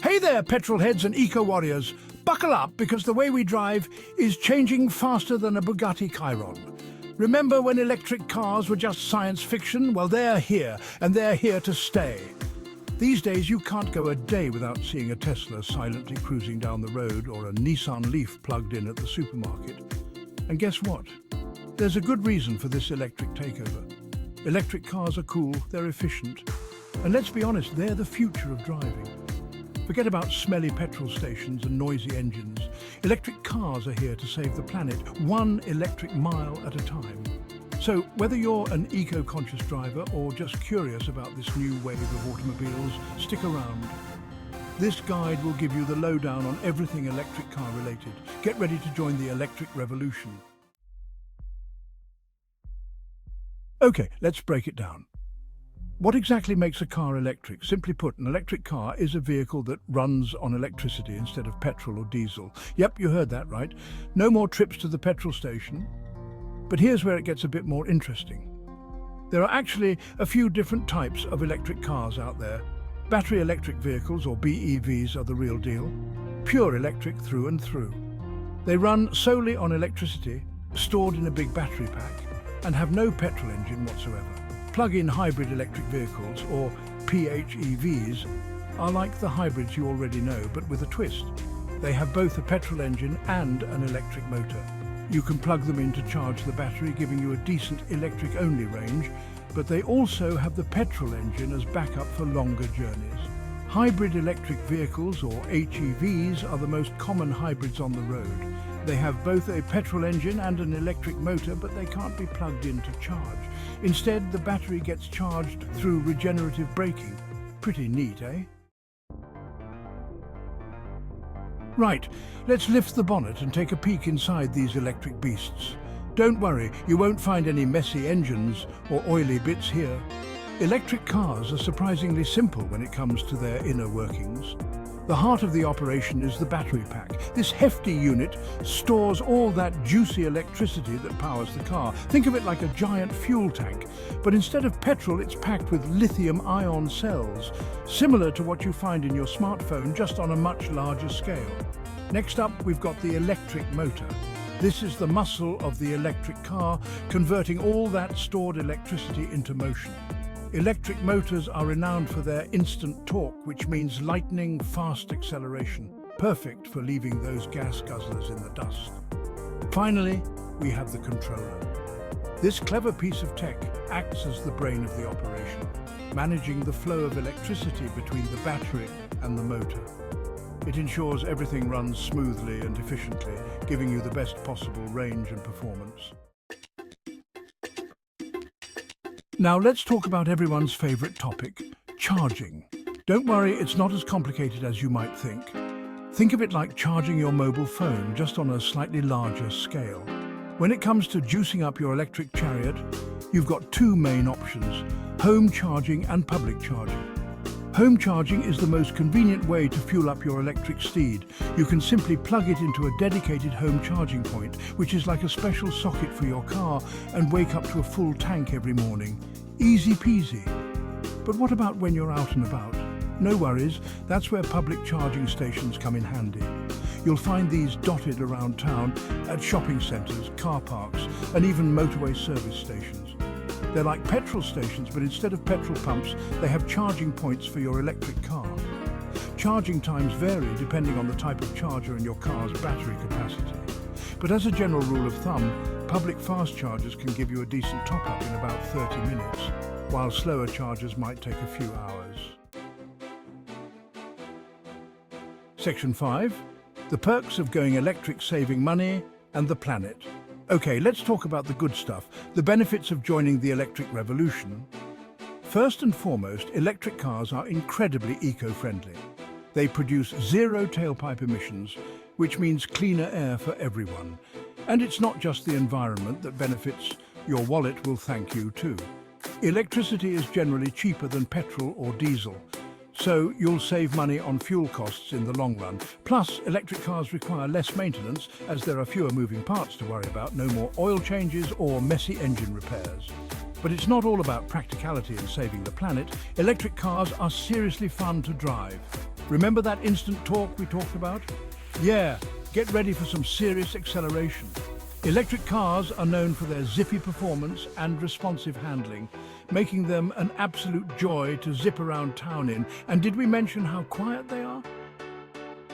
Hey there, petrol heads and eco-warriors. Buckle up because the way we drive is changing faster than a Bugatti Chiron. Remember when electric cars were just science fiction? Well, they're here, and they're here to stay. These days, you can't go a day without seeing a Tesla silently cruising down the road or a Nissan Leaf plugged in at the supermarket. And guess what? There's a good reason for this electric takeover. Electric cars are cool, they're efficient, and let's be honest, they're the future of driving. Forget about smelly petrol stations and noisy engines. Electric cars are here to save the planet, one electric mile at a time. So whether you're an eco-conscious driver or just curious about this new wave of automobiles, stick around. This guide will give you the lowdown on everything electric car related. Get ready to join the electric revolution. Okay, let's break it down. What exactly makes a car electric? Simply put, an electric car is a vehicle that runs on electricity instead of petrol or diesel. Yep, you heard that right. No more trips to the petrol station. But here's where it gets a bit more interesting. There are actually a few different types of electric cars out there. Battery electric vehicles, or BEVs, are the real deal. Pure electric through and through. They run solely on electricity, stored in a big battery pack, and have no petrol engine whatsoever. Plug-in hybrid electric vehicles, or PHEVs, are like the hybrids you already know, but with a twist. They have both a petrol engine and an electric motor. You can plug them in to charge the battery, giving you a decent electric-only range, but they also have the petrol engine as backup for longer journeys. Hybrid electric vehicles, or HEVs, are the most common hybrids on the road. They have both a petrol engine and an electric motor, but they can't be plugged in to charge. Instead, the battery gets charged through regenerative braking. Pretty neat, eh? Right, let's lift the bonnet and take a peek inside these electric beasts. Don't worry, you won't find any messy engines or oily bits here. Electric cars are surprisingly simple when it comes to their inner workings. The heart of the operation is the battery pack. This hefty unit stores all that juicy electricity that powers the car. Think of it like a giant fuel tank, but instead of petrol, it's packed with lithium-ion cells, similar to what you find in your smartphone, just on a much larger scale. Next up, we've got the electric motor. This is the muscle of the electric car, converting all that stored electricity into motion. Electric motors are renowned for their instant torque, which means lightning fast acceleration, perfect for leaving those gas guzzlers in the dust. Finally, we have the controller. This clever piece of tech acts as the brain of the operation, managing the flow of electricity between the battery and the motor. It ensures everything runs smoothly and efficiently, giving you the best possible range and performance. Now let's talk about everyone's favorite topic, charging. Don't worry, it's not as complicated as you might think. Think of it like charging your mobile phone, just on a slightly larger scale. When it comes to juicing up your electric chariot, you've got two main options, home charging and public charging. Home charging is the most convenient way to fuel up your electric steed. You can simply plug it into a dedicated home charging point, which is like a special socket for your car, and wake up to a full tank every morning. Easy peasy. But what about when you're out and about? No worries, that's where public charging stations come in handy. You'll find these dotted around town at shopping centres, car parks, and even motorway service stations. They're like petrol stations, but instead of petrol pumps, they have charging points for your electric car. Charging times vary depending on the type of charger and your car's battery capacity. But as a general rule of thumb, public fast chargers can give you a decent top-up in about 30 minutes, while slower chargers might take a few hours. Section 5. The perks of going electric, saving money and the planet. Okay, let's talk about the good stuff, the benefits of joining the electric revolution. First and foremost, electric cars are incredibly eco-friendly. They produce zero tailpipe emissions, which means cleaner air for everyone. And it's not just the environment that benefits, your wallet will thank you too. Electricity is generally cheaper than petrol or diesel, so you'll save money on fuel costs in the long run. Plus, electric cars require less maintenance as there are fewer moving parts to worry about, no more oil changes or messy engine repairs. But it's not all about practicality and saving the planet. Electric cars are seriously fun to drive. Remember that instant torque we talked about? Yeah, get ready for some serious acceleration. Electric cars are known for their zippy performance and responsive handling, making them an absolute joy to zip around town in. And did we mention how quiet they are?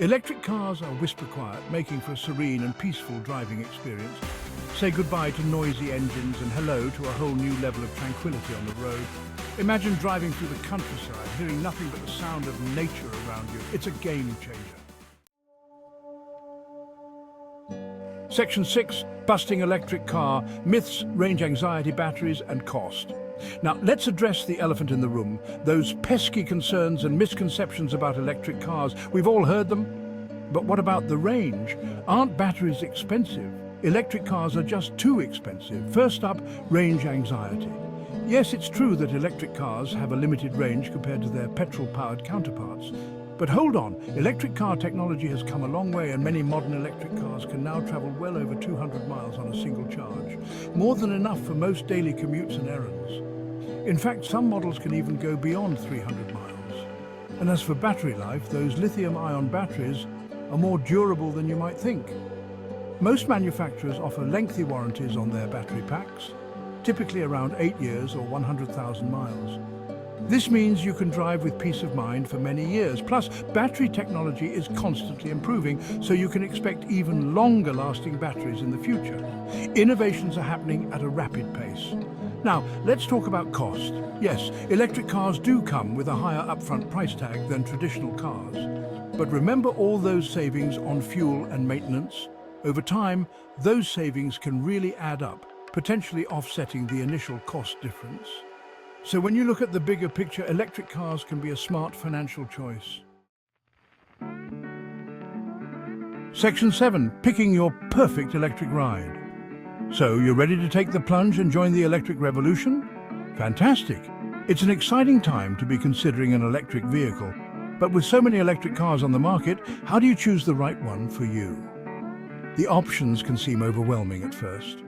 Electric cars are whisper quiet, making for a serene and peaceful driving experience. Say goodbye to noisy engines and hello to a whole new level of tranquility on the road. Imagine driving through the countryside, hearing nothing but the sound of nature around you. It's a game changer. Section 6, busting electric car, myths, range anxiety, batteries and cost. Now, let's address the elephant in the room, those pesky concerns and misconceptions about electric cars. We've all heard them. But what about the range? Aren't batteries expensive? Electric cars are just too expensive. First up, range anxiety. Yes, it's true that electric cars have a limited range compared to their petrol-powered counterparts. But hold on, electric car technology has come a long way and many modern electric cars can now travel well over 200 miles on a single charge. More than enough for most daily commutes and errands. In fact, some models can even go beyond 300 miles. And as for battery life, those lithium-ion batteries are more durable than you might think. Most manufacturers offer lengthy warranties on their battery packs, typically around 8 years or 100,000 miles. This means you can drive with peace of mind for many years. Plus, battery technology is constantly improving, so you can expect even longer-lasting batteries in the future. Innovations are happening at a rapid pace. Now, let's talk about cost. Yes, electric cars do come with a higher upfront price tag than traditional cars. But remember all those savings on fuel and maintenance? Over time, those savings can really add up, potentially offsetting the initial cost difference. So when you look at the bigger picture, electric cars can be a smart financial choice. Section 7, picking your perfect electric ride. So you're ready to take the plunge and join the electric revolution? Fantastic! It's an exciting time to be considering an electric vehicle. But with so many electric cars on the market, how do you choose the right one for you? The options can seem overwhelming at first.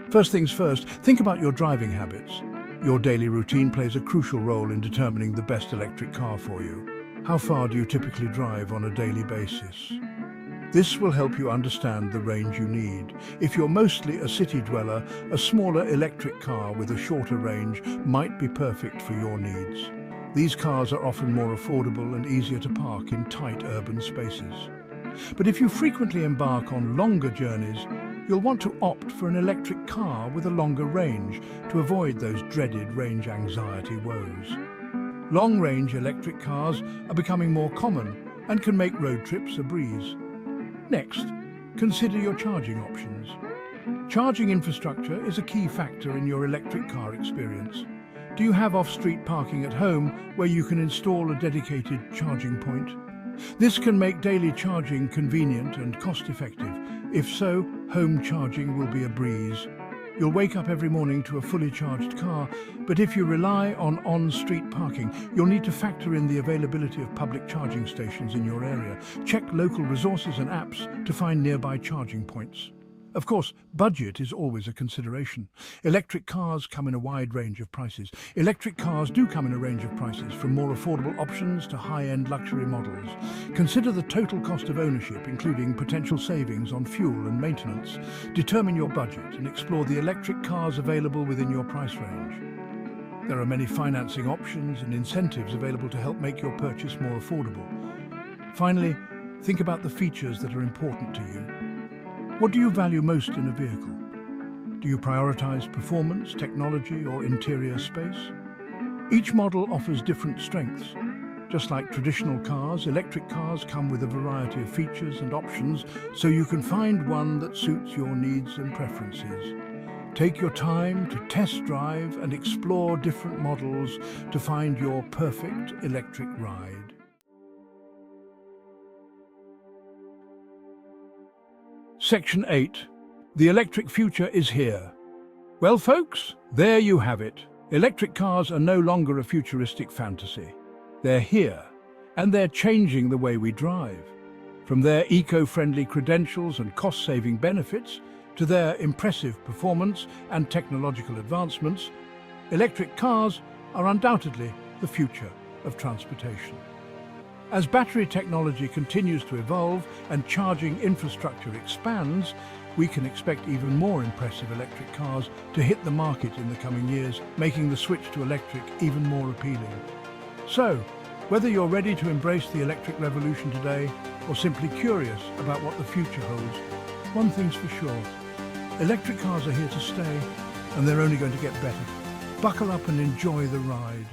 First things first, think about your driving habits. Your daily routine plays a crucial role in determining the best electric car for you. How far do you typically drive on a daily basis? This will help you understand the range you need. If you're mostly a city dweller, a smaller electric car with a shorter range might be perfect for your needs. These cars are often more affordable and easier to park in tight urban spaces. But if you frequently embark on longer journeys, you'll want to opt for an electric car with a longer range to avoid those dreaded range anxiety woes. Long-range electric cars are becoming more common and can make road trips a breeze. Next, consider your charging options. Charging infrastructure is a key factor in your electric car experience. Do you have off-street parking at home where you can install a dedicated charging point? This can make daily charging convenient and cost-effective. If so, home charging will be a breeze. You'll wake up every morning to a fully charged car, but if you rely on on-street parking, you'll need to factor in the availability of public charging stations in your area. Check local resources and apps to find nearby charging points. Of course, budget is always a consideration. Electric cars come in a wide range of prices. Electric cars do come in a range of prices, from more affordable options to high-end luxury models. Consider the total cost of ownership, including potential savings on fuel and maintenance. Determine your budget and explore the electric cars available within your price range. There are many financing options and incentives available to help make your purchase more affordable. Finally, think about the features that are important to you. What do you value most in a vehicle? Do you prioritize performance, technology, or interior space? Each model offers different strengths. Just like traditional cars, electric cars come with a variety of features and options, so you can find one that suits your needs and preferences. Take your time to test drive and explore different models to find your perfect electric ride. Section 8. The electric future is here. Well, folks, there you have it. Electric cars are no longer a futuristic fantasy. They're here, and they're changing the way we drive. From their eco-friendly credentials and cost-saving benefits to their impressive performance and technological advancements, electric cars are undoubtedly the future of transportation. As battery technology continues to evolve and charging infrastructure expands, we can expect even more impressive electric cars to hit the market in the coming years, making the switch to electric even more appealing. So, whether you're ready to embrace the electric revolution today or simply curious about what the future holds, one thing's for sure: electric cars are here to stay, and they're only going to get better. Buckle up and enjoy the ride.